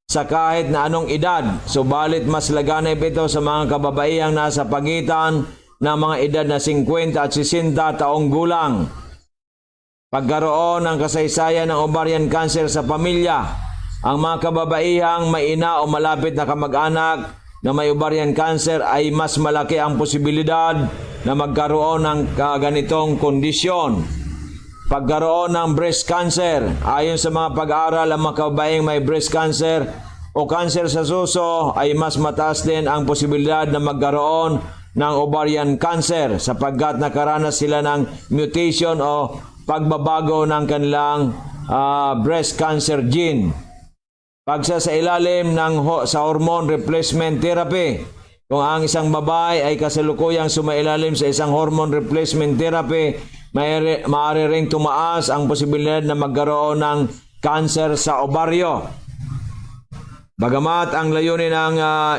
sa kahit na anong edad, subalit mas laganap ito sa mga kababaihang nasa pagitan ng mga edad na 50 at 60 taong gulang. Pagkaroon ng kasaysayan ng ovarian cancer sa pamilya. Ang mga kababaihang may ina o malapit na kamag-anak na may ovarian cancer ay mas malaki ang posibilidad na magkaroon ng ganitong kondisyon. Pagkaroon ng breast cancer. Ayon sa mga pag-aaral, ang mga kababaihang may breast cancer o cancer sa suso ay mas mataas din ang posibilidad na magkaroon ng ovarian cancer sapagkat nakaranas sila ng mutation o pagbabago ng kanilang breast cancer gene. Pagsasailalim sa hormone replacement therapy. Kung ang isang babae ay kasalukuyang sumailalim sa isang hormone replacement therapy, maaari ring tumaas ang posibilidad na magkaroon ng cancer sa ovaryo. Bagamat ang layunin ng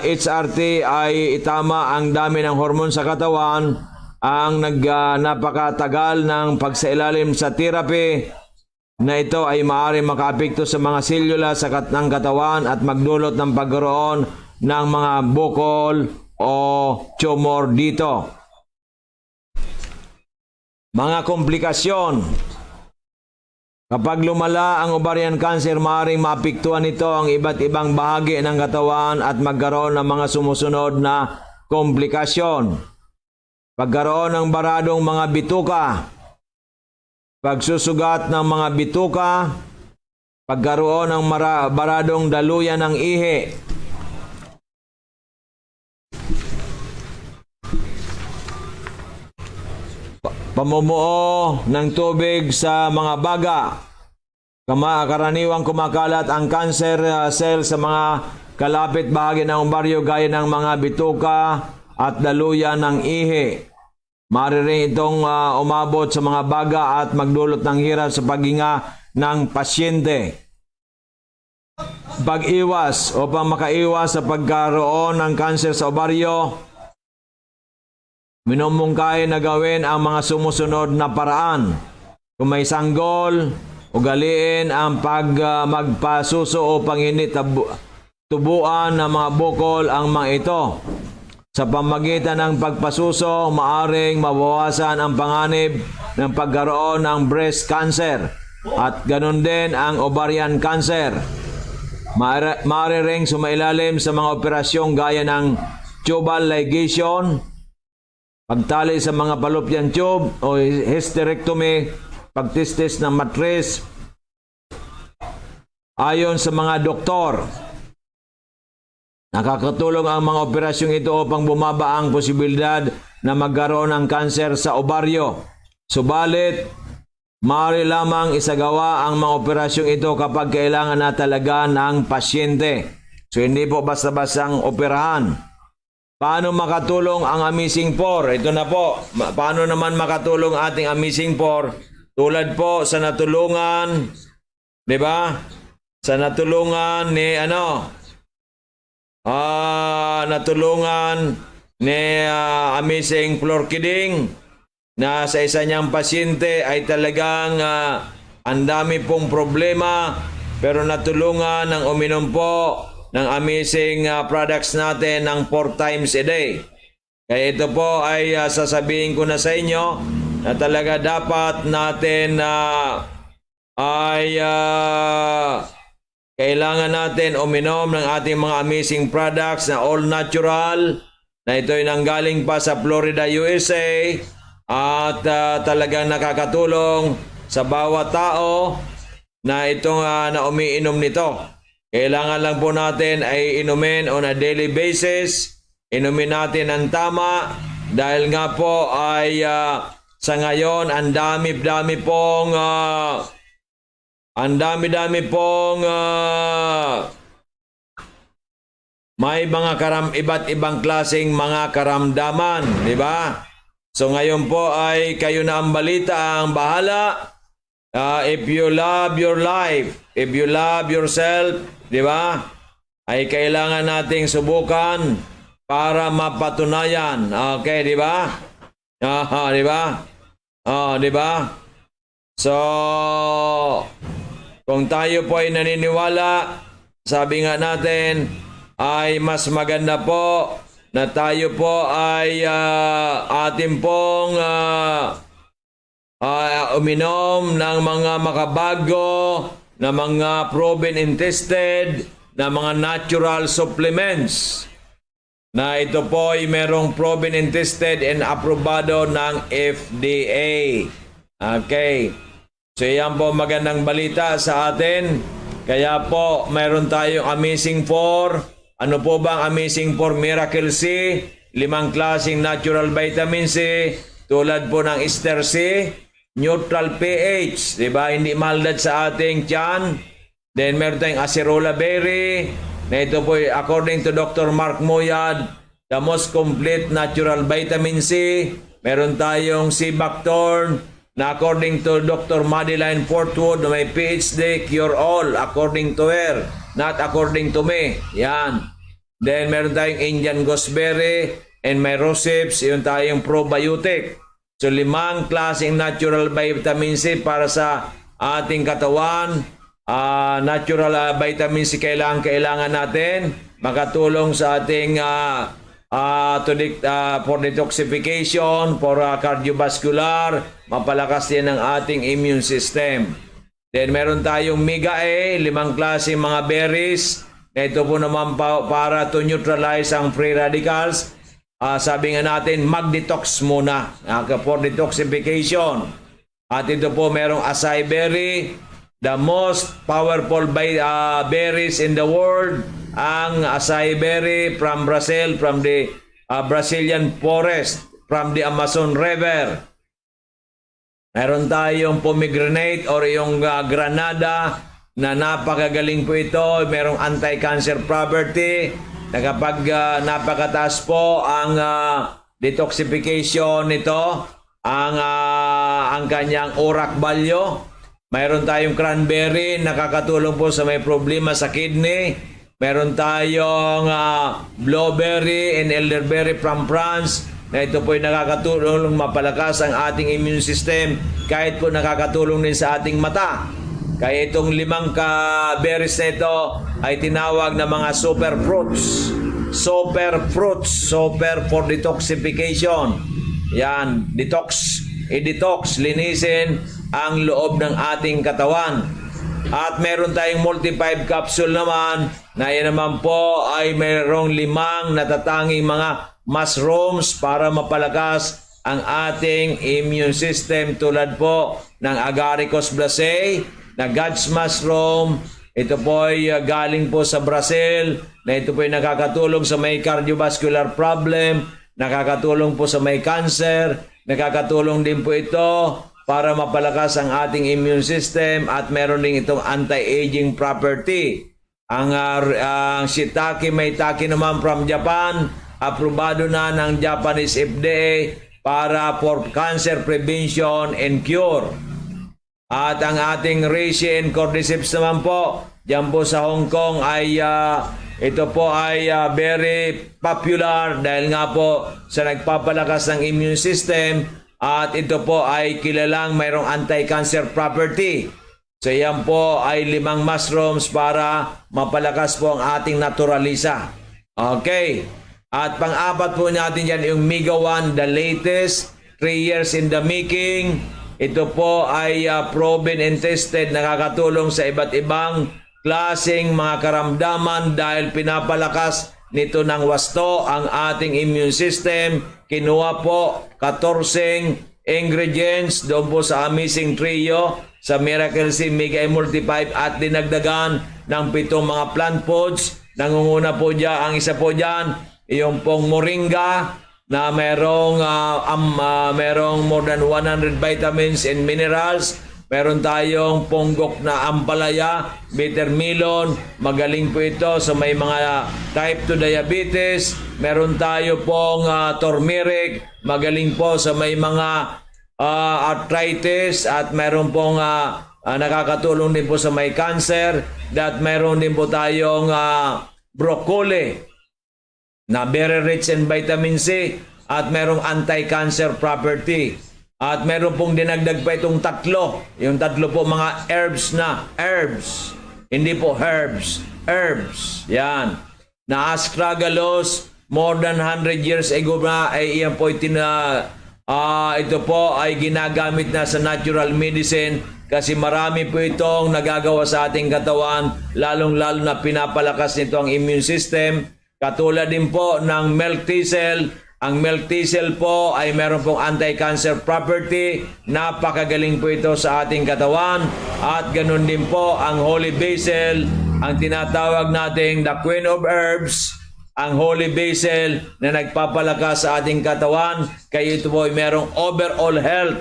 HRT ay itama ang dami ng hormone sa katawan, ang napakatagal ng pagsailalim sa therapy na ito ay maaari makaapekto sa mga selula ng katawan at magdulot ng pagkaroon ng mga bukol o tumor dito. Mga komplikasyon. Kapag lumala ang ovarian cancer, maaaring maapektuhan nito ang iba't ibang bahagi ng katawan at magkaroon ng mga sumusunod na komplikasyon. Pagkaroon ng baradong mga bituka, pagsusugat ng mga bituka, pagkaroon ng baradong daluyan ng ihi, pamumuo ng tubig sa mga baga. Karaniwang kumakalat ang cancer cell sa mga kalapit bahagi ng umbaryo gaya ng mga bituka at daluyan ng ihi. Maaari rin itong umabot sa mga baga at magdulot ng hirap sa paghinga ng pasyente. Pag-iwas upang makaiwas sa pagkaroon ng cancer sa obaryo, minumungkahi na gawin ang mga sumusunod na paraan. Kung may sanggol, ugaliin ang magpasuso upang hindi tubuan ng mga bukol ang mga ito. Sa pamagitan ng pagpasuso, maaring mabawasan ang panganib ng pagkaroon ng breast cancer at ganun din ang ovarian cancer. Maaari ring sumailalim sa mga operasyong gaya ng tubal ligation, pagtali sa mga fallopian tube o hysterectomy, pagtistis ng matris. Ayon sa mga doktor, nakakatulong ang mga operasyong ito upang bumaba ang posibilidad na magkaroon ng kanser sa obaryo. Subalit, maaari lamang isagawa ang mga operasyong ito kapag kailangan na talaga ng pasyente. So, hindi po basta-bastang operahan. Paano makatulong ang Amazing 4? Ito na po. Paano naman makatulong ating Amazing 4? Tulad po sa natulungan, di ba? Sa natulungan ni natulungan ni Amazing Florkiding na sa isa niyang pasyente ay talagang ang dami pong problema pero natulungan ng uminom po ng Amazing products natin ng 4 times a day. Kaya ito po ay sasabihin ko na sa inyo na talaga dapat natin kailangan natin uminom ng ating mga Amazing products na all natural, na ito ay nanggaling pa sa Florida, USA, at talagang nakakatulong sa bawat tao na itong na umiinom nito. Kailangan lang po natin ay inumin on a daily basis, inumin natin ang tama, dahil nga po ay sa ngayon ang dami-dami pong may mga iba't ibang klaseng mga karamdaman, di ba? So ngayon po ay kayo na ang balita, ang bahala. If you love your life, if you love yourself, di ba? Ay kailangan nating subukan para mapatunayan. Okay, di ba? Di ba? Di ba? So, kung tayo po ay naniniwala, sabi nga natin, ay mas maganda po na tayo po ay atin pong uminom ng mga makabago, na mga proven and tested, na mga natural supplements. Na ito po ay merong proven and tested and aprobado ng FDA. Okay. So yan po magandang balita sa atin. Kaya po meron tayong Amazing 4. Ano po ba ang Amazing 4? Miracle C, 5 klaseng natural vitamin C, tulad po ng Ester C, neutral pH, di ba? Hindi maldad sa ating tiyan. Then meron tayong acerola berry, na ito po according to Dr. Mark Moyad, the most complete natural vitamin C. Meron tayong sea buckthorn, na according to Dr. Madeline Portwood, na may PhD, cure all, according to her, not according to me. Yan. Then, meron tayong Indian gooseberry and may roships, yun tayong probiotic. So, 5 klaseng natural vitamin C para sa ating katawan. Natural vitamin C kailangan natin, makatulong sa ating for detoxification, for cardiovascular, mapalakas din ang ating immune system. Then meron tayong Mega A, 5 klase mga berries. Na ito po naman para to neutralize ang free radicals. Sabi nga natin, mag-detox muna for detoxification. At ito po merong acai berry, the most powerful berries in the world. Ang acai berry from Brazil, from the Brazilian forest, from the Amazon River. Meron tayong pomegranate or yung granada na napakagaling po ito. Merong anti-cancer property na kapag napakataas po ang detoxification nito, ang kanyang ORAC value. Mayroon tayong cranberry, nakakatulong po sa may problema sa kidney. Meron tayong blueberry and elderberry from France, na ito po ay nakakatulong mapalakas ang ating immune system, kahit po nakakatulong din sa ating mata. Kaya itong 5 berries na ito ay tinawag na mga super fruits. Super fruits, super for detoxification. Yan, detox, i-detox, linisin ang loob ng ating katawan. At meron tayong multi-5 capsule naman, na yan naman po ay mayroong 5 natatanging mga mushrooms para mapalakas ang ating immune system, tulad po ng Agaricus blacei, na God's mushroom. Ito po ay galing po sa Brazil, na ito po ay nakakatulong sa may cardiovascular problem, nakakatulong po sa may cancer, nakakatulong din po ito para mapalakas ang ating immune system, at meron din itong anti-aging property. Ang shiitake maitake naman from Japan, aprobado na ng Japanese FDA para for cancer prevention and cure. At ang ating reishi and cordyceps naman po, dyan po sa Hong Kong ay ito po ay very popular dahil nga po sa nagpapalakas ng immune system, at ito po ay kilalang mayroong anti-cancer property. So yan po ay 5 mushrooms para mapalakas po ang ating naturalisa. Okay. At pang-apat po natin yan yung Mega One, the latest, 3 years in the making. Ito po ay proven and tested, nakakatulong sa iba't ibang klaseng mga karamdaman dahil pinapalakas nito ng wasto ang ating immune system. Kinuha po 14 ingredients doon po sa Amazing Trio sa Miracle C Mega Multi 5 at dinagdagan ng 7 mga plant foods. Nangunguna po dyan, ang isa po dyan, yung pong moringa na merong more than 100 vitamins and minerals. Meron tayong ponggok na ampalaya, bitter melon, magaling po ito sa may mga type 2 diabetes. Meron tayo pong turmeric, magaling po sa may mga arthritis, at meron pong nakakatulong din po sa may cancer. At meron din po tayong broccoli na very rich in vitamin C, at merong anti-cancer property. At meron pong dinagdag pa itong 3. Yung 3 po mga herbs na. Herbs. Hindi po herbs. Herbs. Yan. Na astragalus, more than 100 years ago na ay iyan po ito po ay ginagamit na sa natural medicine, kasi marami po itong nagagawa sa ating katawan, lalong-lalo na pinapalakas nito ang immune system. Katulad din po ng milk thistle. Ang milk thistle po ay meron pong anti-cancer property. Napakagaling po ito sa ating katawan. At ganun din po ang holy basil, ang tinatawag nating the queen of herbs. Ang holy basil na nagpapalakas sa ating katawan. Kaya ito po ay merong overall health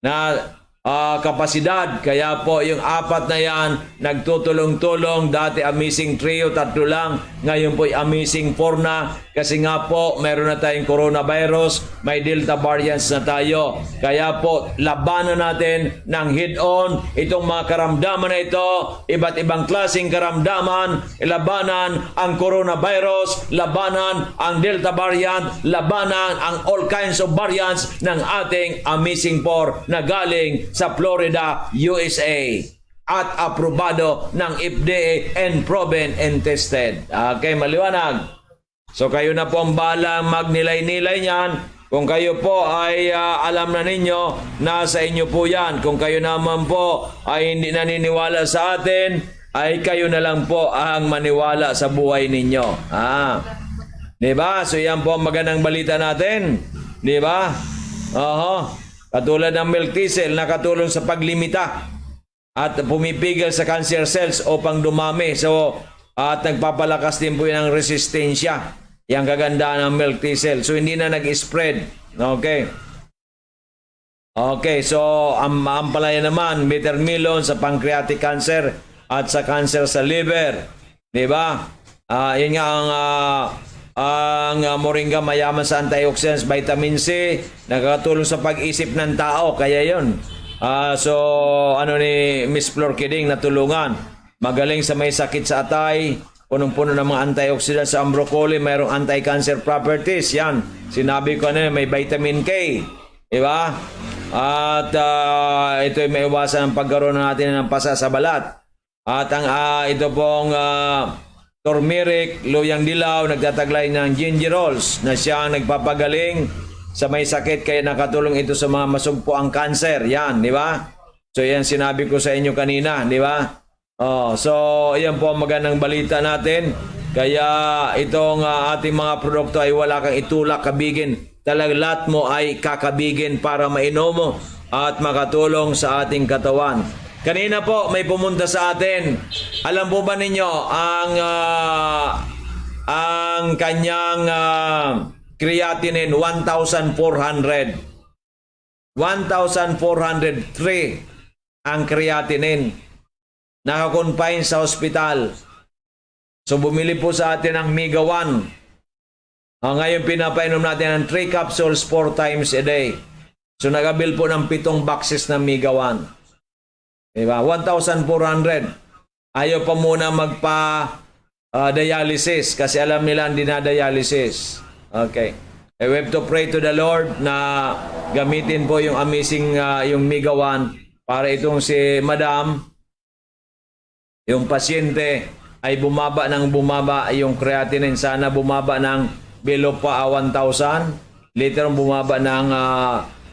na kapasidad. Kaya po yung 4 na yan nagtutulong-tulong. Dati Amazing Trio 3 lang, ngayon po Amazing 4 na, kasi nga po meron na tayong coronavirus, may Delta variants na tayo. Kaya po labanan natin ng head-on itong mga karamdaman na ito, iba't ibang klaseng karamdaman. Labanan ang coronavirus, labanan ang Delta variant, labanan ang all kinds of variants ng ating Amazing 4 na galing sa Florida, USA, at aprobado ng FDA and proven and tested. Okay, maliwanag. So kayo na po ang balang magnilay-nilay niyan. Kung kayo po ay alam na ninyo, nasa inyo po yan. Kung kayo naman po ay hindi naniniwala sa atin, ay kayo na lang po ang maniwala sa buhay ninyo. Diba? So yan po ang magandang balita natin. Diba? Katulad ng milk thistle, nakatulong sa paglimita at pumipigil sa cancer cells upang dumami. So, at nagpapalakas din po ng resistensya. Yang kagandaan ng milk thistle. So, hindi na nag-spread. Okay. Okay, so ang ampalaya naman, Metermilon sa pancreatic cancer at sa cancer sa liver. Di ba? Yun nga ang moringa mayaman sa antioxidants, vitamin C, nakakatulong sa pag-isip ng tao. Kaya yun. So, ano ni Miss Flor Kiding natulungan. Magaling sa may sakit sa atay, punong-puno ng mga antioxidants sa broccoli, mayroong anti-cancer properties. Yan. Sinabi ko na may vitamin K. Di ba? At ito ay may iwasan ang pagkaroon natin ng pasa sa balat. At ang ito pong turmeric, luyang dilaw, nagtataglay ng gingerols na siya ang nagpapagaling sa may sakit, kaya nakatulong ito sa mga masugpo ang cancer. Yan, di ba? So yan sinabi ko sa inyo kanina, di ba? So yan po ang magandang balita natin. Kaya itong ating mga produkto ay wala kang itulak, kabigin. Talagang lahat mo ay kakabigin para mainom mo at makatulong sa ating katawan. Kanina po may pumunta sa atin. Alam po ba ninyo ang kanyang creatinine 1,400. 1,403 ang creatinine. Nakakonfine sa ospital. So bumili po sa atin ng Mega 1. Ngayon pinapainom natin ng 3 capsules 4 times a day. So nagabil po ng 7 boxes ng Mega 1. Diba? 1,400. Ayaw pa muna dialysis kasi alam nila ang dinadialysis. Okay. We have to pray to the Lord na gamitin po yung amazing yung Mega 1 para itong si Madam, yung pasyente ay bumaba yung creatinine. Sana bumaba ng below pa 1,000. Later bumaba ng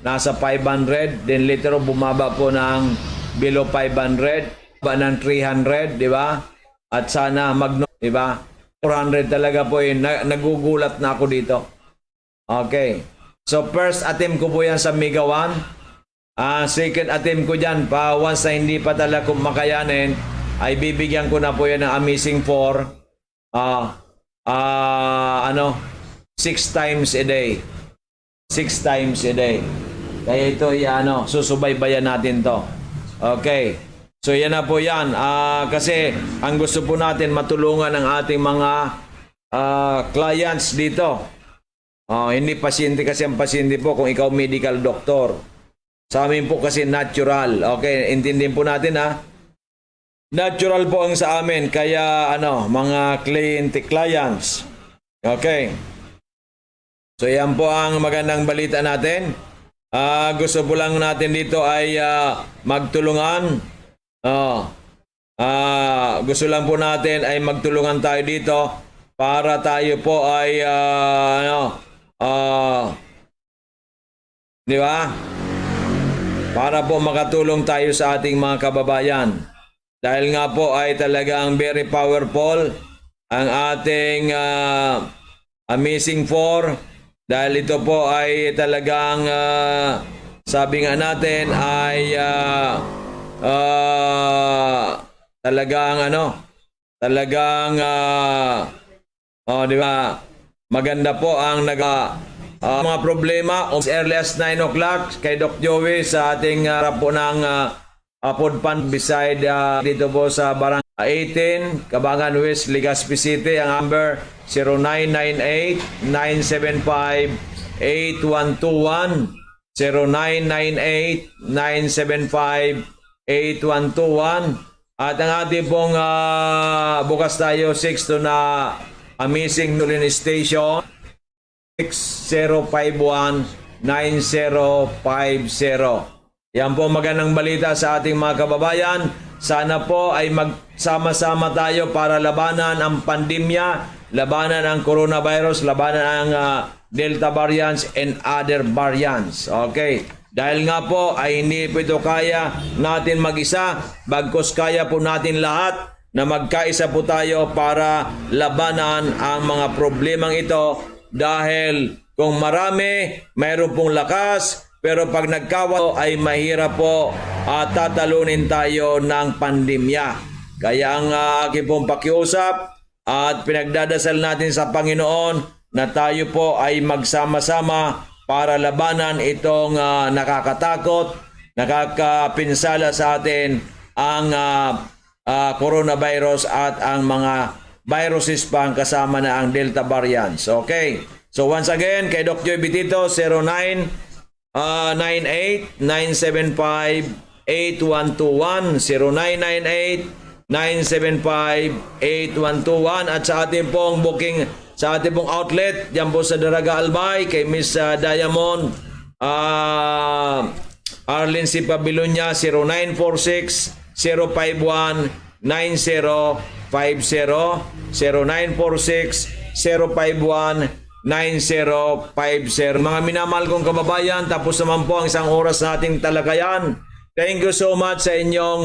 nasa 500. Then later bumaba po ng below 500. Ba ng 300, di ba? At sana di ba? 400 talaga po yun. Nagugulat na ako dito. Okay. So first attempt ko po yan sa Mega 1. Second attempt ko dyan, once na hindi pa talaga makayanin, ay bibigyan ko na po yan ng Amazing 4. 6 times a day. 6 times a day. Kaya ito, susubaybayan natin to. Okay. So yan na po yan. Kasi ang gusto po natin matulungan ang ating mga clients dito. Hindi pasyente kasi ang pasyente po kung ikaw medical doctor. Sa amin po kasi natural. Okay, intindihin po natin Natural po ang sa amin. Kaya mga clients. Okay. So yan po ang magandang balita natin. Gusto po lang natin dito ay magtulungan. Gusto lang po natin ay magtulungan tayo dito para tayo po ay di ba? Para po makatulong tayo sa ating mga kababayan. Dahil nga po ay talagang very powerful ang ating Amazing 4. Dahil ito po ay talagang sabi nga natin ay talagang di ba? Maganda po ang mga problema as early as 9 o'clock kay Doc Joey sa ating po ng food pan beside dito po sa Barangay 18, Cabangan West, Legazpi City. Ang number 0998-975-8121 0998-975-8121 at ang ating pong bukas tayo 6 to na Amazing Nulin Station 6051-9050. Yan po magandang balita sa ating mga kababayan. Sana po ay magsama-sama tayo para labanan ang pandemya, labanan ang coronavirus, labanan ang Delta variants and other variants. Okay. Dahil nga po ay hindi po ito kaya natin mag-isa, bagkus kaya po natin lahat na magkaisa po tayo para labanan ang mga problemang ito. Dahil kung marami, mayroon pong lakas, pero pag nagkawa ay mahirap po at tatalunin tayo ng pandemya. Kaya ang aking pong pakiusap at pinagdadasal natin sa Panginoon na tayo po ay magsama-sama para labanan itong nakakatakot, nakakapinsala sa atin ang coronavirus at ang mga viruses pang kasama na ang Delta variants. Okay. So once again, kay Doc Joy Bitito, 0998-975-8121, 0998-975-8121, at sa ating pong booking, sa ating pong outlet, diyan po sa Daraga Albay, kay Miss Diamond, Arlene C. Pabilonya, 0946-051-9050, 0946-051-9050. Mga minamahal kong kababayan, tapos naman po ang isang oras nating talakayan. Thank you so much sa inyong